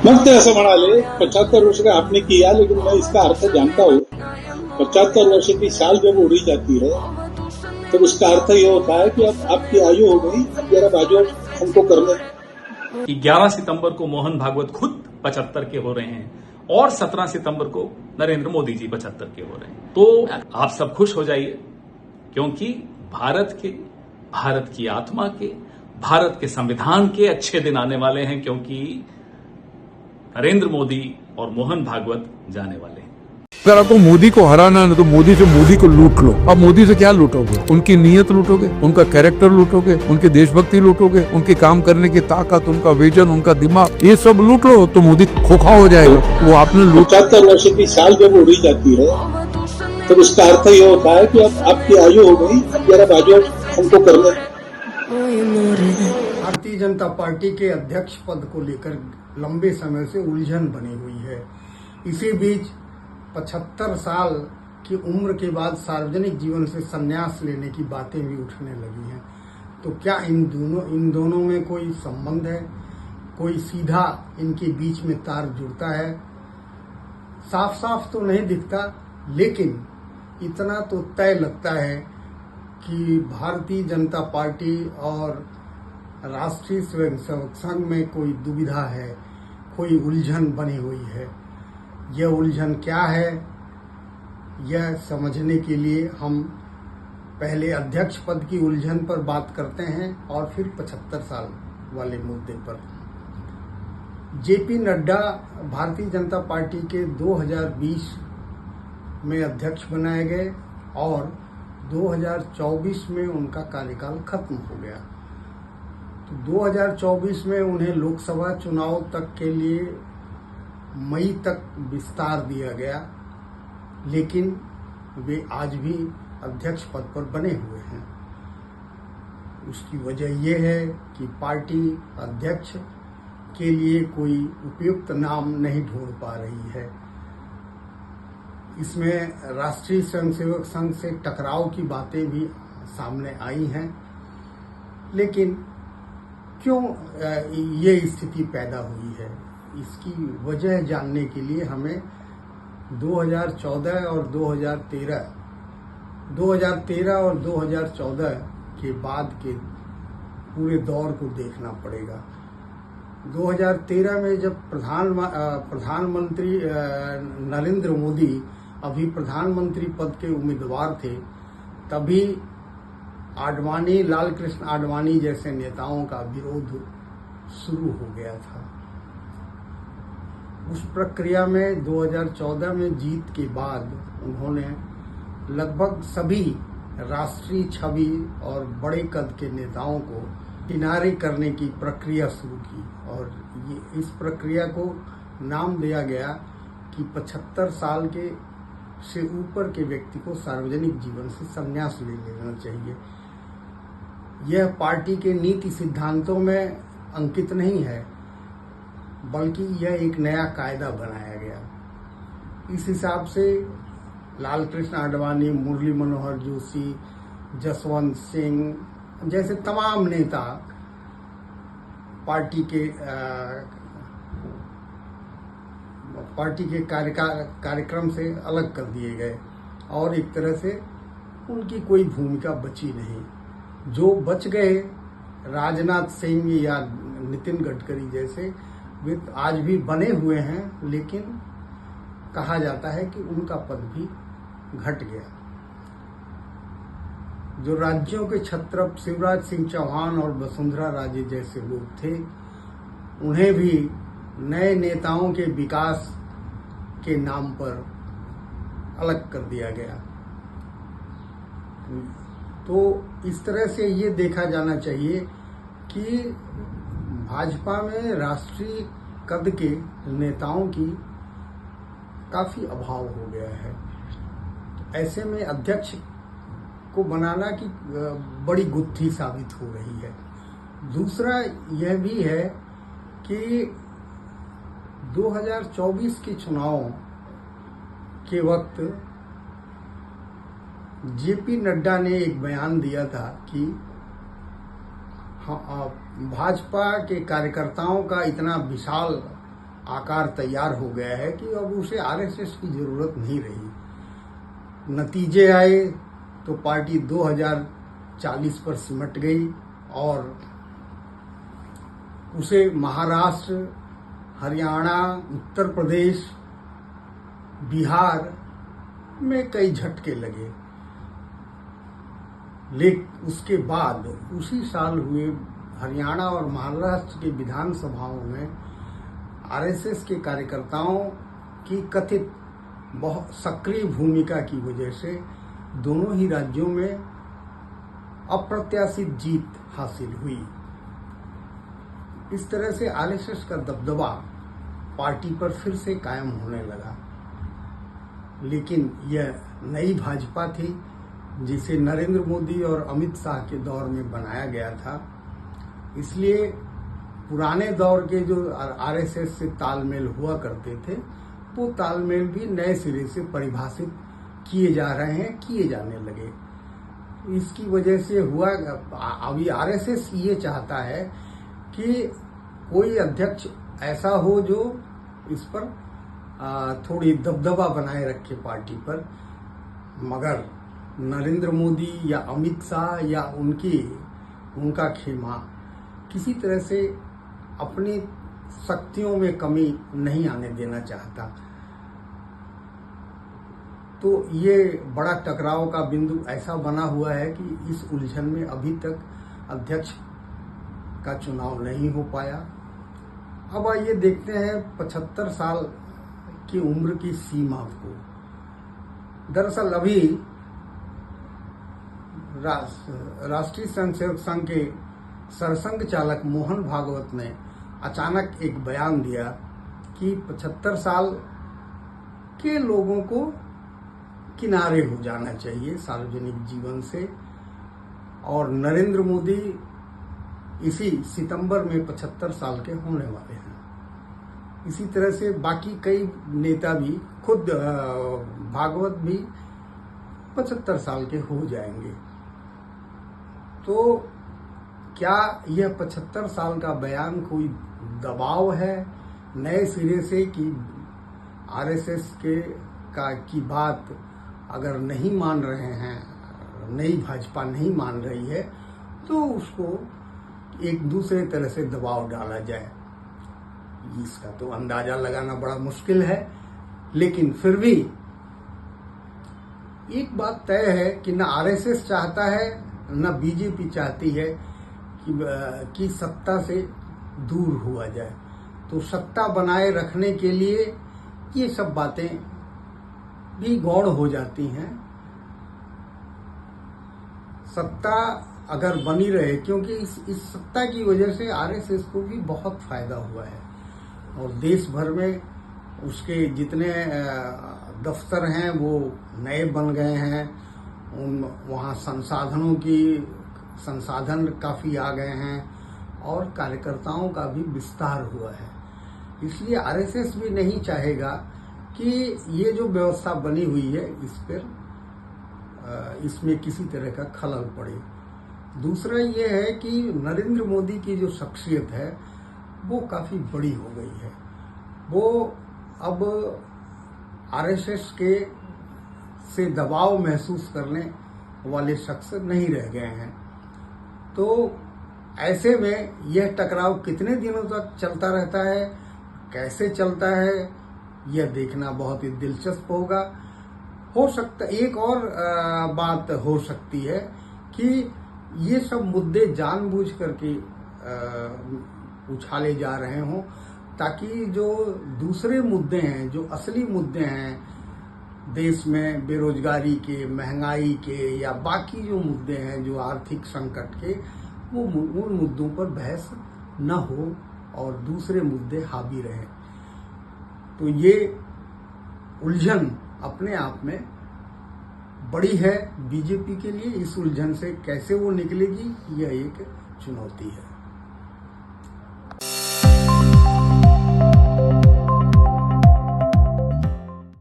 मग ते असं म्हणाले 75 वर्ष का आपने किया लेकिन मैं इसका अर्थ जानता हूँ। 75 वर्ष की साल जब उड़ी जाती है तो उसका अर्थ ये होता है कि अब आपकी आयु हो गई, अब जरा बाजू हमको करने। कि 11 सितंबर को मोहन भागवत खुद 75 के हो रहे हैं और 17 सितंबर को नरेंद्र मोदी जी 75 के हो रहे हैं। तो आप सब खुश हो जाइए, क्योंकि भारत की आत्मा के, भारत के संविधान के अच्छे दिन आने वाले हैं, क्योंकि नरेंद्र मोदी और मोहन भागवत जाने वाले हैं। अगर आपको मोदी को हराना है तो मोदी से मोदी को लूट लो। अब मोदी से क्या लूटोगे? उनकी नीयत लूटोगे, उनका कैरेक्टर लूटोगे, उनकी देशभक्ति लूटोगे, उनके काम करने की ताकत, उनका विजन, उनका दिमाग, ये सब लूट लो तो मोदी खोखा हो जाएगा। वो आपने 75 वर्ष की साल जब उड़ी जाती है तो उसका अर्थ ये होता है कि अब आपकी आयु हो गई, अब जरा बाजू हमको करने। भारतीय जनता पार्टी के अध्यक्ष पद को लेकर लंबे समय से उलझन बनी हुई है। इसी बीच 75 साल की उम्र के बाद सार्वजनिक जीवन से संन्यास लेने की बातें भी उठने लगी हैं। तो क्या इन दोनों में कोई संबंध है? कोई सीधा इनके बीच में तार जुड़ता है? साफ साफ तो नहीं दिखता, लेकिन इतना तो तय लगता है कि भारतीय जनता पार्टी और राष्ट्रीय स्वयंसेवक संघ में कोई दुविधा है, कोई उलझन बनी हुई है। यह उलझन क्या है, यह समझने के लिए हम पहले अध्यक्ष पद की उलझन पर बात करते हैं और फिर 75 साल वाले मुद्दे पर। जेपी नड्डा भारतीय जनता पार्टी के 2020 में अध्यक्ष बनाए गए और 2024 में उनका कार्यकाल खत्म हो गया। तो 2024 में उन्हें लोकसभा चुनाव तक के लिए मई तक विस्तार दिया गया, लेकिन वे आज भी अध्यक्ष पद पर बने हुए हैं। उसकी वजह यह है कि पार्टी अध्यक्ष के लिए कोई उपयुक्त नाम नहीं ढूंढ पा रही है। इसमें राष्ट्रीय स्वयंसेवक संघ से टकराव की बातें भी सामने आई हैं, लेकिन क्यों ये स्थिति पैदा हुई है, इसकी वजह जानने के लिए हमें 2014 और 2014 के बाद के पूरे दौर को देखना पड़ेगा। 2013 में जब प्रधानमंत्री नरेंद्र मोदी अभी प्रधानमंत्री पद के उम्मीदवार थे, तभी आडवाणी, लाल कृष्ण आडवाणी जैसे नेताओं का विरोध शुरू हो गया था। उस प्रक्रिया में 2014 में जीत के बाद उन्होंने लगभग सभी राष्ट्रीय छवि और बड़े कद के नेताओं को किनारे करने की प्रक्रिया शुरू की और इस प्रक्रिया को नाम दिया गया कि 75 साल के से ऊपर के व्यक्ति को सार्वजनिक जीवन से संन्यास ले लेना चाहिए। यह पार्टी के नीति सिद्धांतों में अंकित नहीं है, बल्कि यह एक नया कायदा बनाया गया। इस हिसाब से लाल कृष्ण आडवाणी, मुरली मनोहर जोशी, जसवंत सिंह जैसे तमाम नेता पार्टी के कार्यक्रम से अलग कर दिए गए और एक तरह से उनकी कोई भूमिका बची नहीं। जो बच गए, राजनाथ सिंह या नितिन गडकरी जैसे, वे आज भी बने हुए हैं, लेकिन कहा जाता है कि उनका पद भी घट गया। जो राज्यों के छत्रप शिवराज सिंह चौहान और वसुंधरा राजे जैसे लोग थे, उन्हें भी नए नेताओं के विकास के नाम पर अलग कर दिया गया। तो इस तरह से ये देखा जाना चाहिए कि भाजपा में राष्ट्रीय कद के नेताओं की काफी अभाव हो गया है। तो ऐसे में अध्यक्ष को बनाना की बड़ी गुत्थी साबित हो रही है। दूसरा यह भी है कि 2024 के चुनाव के वक्त जेपी नड्डा ने एक बयान दिया था कि भाजपा के कार्यकर्ताओं का इतना विशाल आकार तैयार हो गया है कि अब उसे आरएसएस की जरूरत नहीं रही। नतीजे आए तो पार्टी 2040 पर सिमट गई और उसे महाराष्ट्र, हरियाणा, उत्तर प्रदेश, बिहार में कई झटके लगे। लेकिन उसके बाद उसी साल हुए हरियाणा और महाराष्ट्र के विधानसभाओं में आरएसएस के कार्यकर्ताओं की कथित बहुत सक्रिय भूमिका की वजह से दोनों ही राज्यों में अप्रत्याशित जीत हासिल हुई। इस तरह से आरएसएस का दबदबा पार्टी पर फिर से कायम होने लगा। लेकिन यह नई भाजपा थी जिसे नरेंद्र मोदी और अमित शाह के दौर में बनाया गया था। इसलिए पुराने दौर के जो आरएसएस से तालमेल हुआ करते थे वो तालमेल भी नए सिरे से परिभाषित किए जा रहे हैं, किए जाने लगे। इसकी वजह से हुआ, अभी आरएसएस ये चाहता है कि कोई अध्यक्ष ऐसा हो जो इस पर थोड़ी दबदबा बनाए रखे पार्टी पर, मगर नरेंद्र मोदी या अमित शाह या उनका खेमा किसी तरह से अपनी शक्तियों में कमी नहीं आने देना चाहता। तो ये बड़ा टकराव का बिंदु ऐसा बना हुआ है कि इस उलझन में अभी तक अध्यक्ष का चुनाव नहीं हो पाया। अब आइए देखते हैं 75 साल की उम्र की सीमा को। दरअसल अभी राष्ट्रीय स्वयंसेवक संघ के सरसंघ चालक मोहन भागवत ने अचानक एक बयान दिया कि 75 साल के लोगों को किनारे हो जाना चाहिए सार्वजनिक जीवन से, और नरेंद्र मोदी इसी सितंबर में 75 साल के होने वाले हैं। इसी तरह से बाकी कई नेता भी, खुद भागवत भी 75 साल के हो जाएंगे। तो क्या यह 75 साल का बयान कोई दबाव है नए सिरे से कि आरएसएस की बात अगर नहीं मान रहे हैं, नई भाजपा नहीं मान रही है, तो उसको एक दूसरे तरह से दबाव डाला जाए? इसका तो अंदाजा लगाना बड़ा मुश्किल है। लेकिन फिर भी एक बात तय है कि न आरएसएस चाहता है न बीजेपी चाहती है कि सत्ता से दूर हुआ जाए। तो सत्ता बनाए रखने के लिए ये सब बातें भी गौण हो जाती हैं। सत्ता अगर बनी रहे, क्योंकि इस सत्ता की वजह से आरएसएस को भी बहुत फायदा हुआ है और देश भर में उसके जितने दफ्तर हैं वो नए बन गए हैं। वहाँ संसाधन काफी आ गए हैं और कार्यकर्ताओं का भी विस्तार हुआ है। इसलिए आरएसएस भी नहीं चाहेगा कि ये जो व्यवस्था बनी हुई है इसमें किसी तरह का खलल पड़े। दूसरा ये है कि नरेंद्र मोदी की जो शख्सियत है वो काफी बड़ी हो गई है। वो अब आरएसएस से दबाव महसूस करने वाले शख्स नहीं रह गए हैं। तो ऐसे में यह टकराव कितने दिनों तक चलता रहता है, कैसे चलता है, यह देखना बहुत ही दिलचस्प होगा। हो सकता एक और बात हो सकती है कि ये सब मुद्दे जानबूझ करके उछाले जा रहे हों ताकि जो दूसरे मुद्दे हैं, जो असली मुद्दे हैं देश में, बेरोजगारी के, महंगाई के या बाकी जो मुद्दे हैं जो आर्थिक संकट के, वो उन मुद्दों पर बहस न हो और दूसरे मुद्दे हावी रहे। तो ये उलझन अपने आप में बड़ी है बीजेपी के लिए। इस उलझन से कैसे वो निकलेगी, यह एक चुनौती है।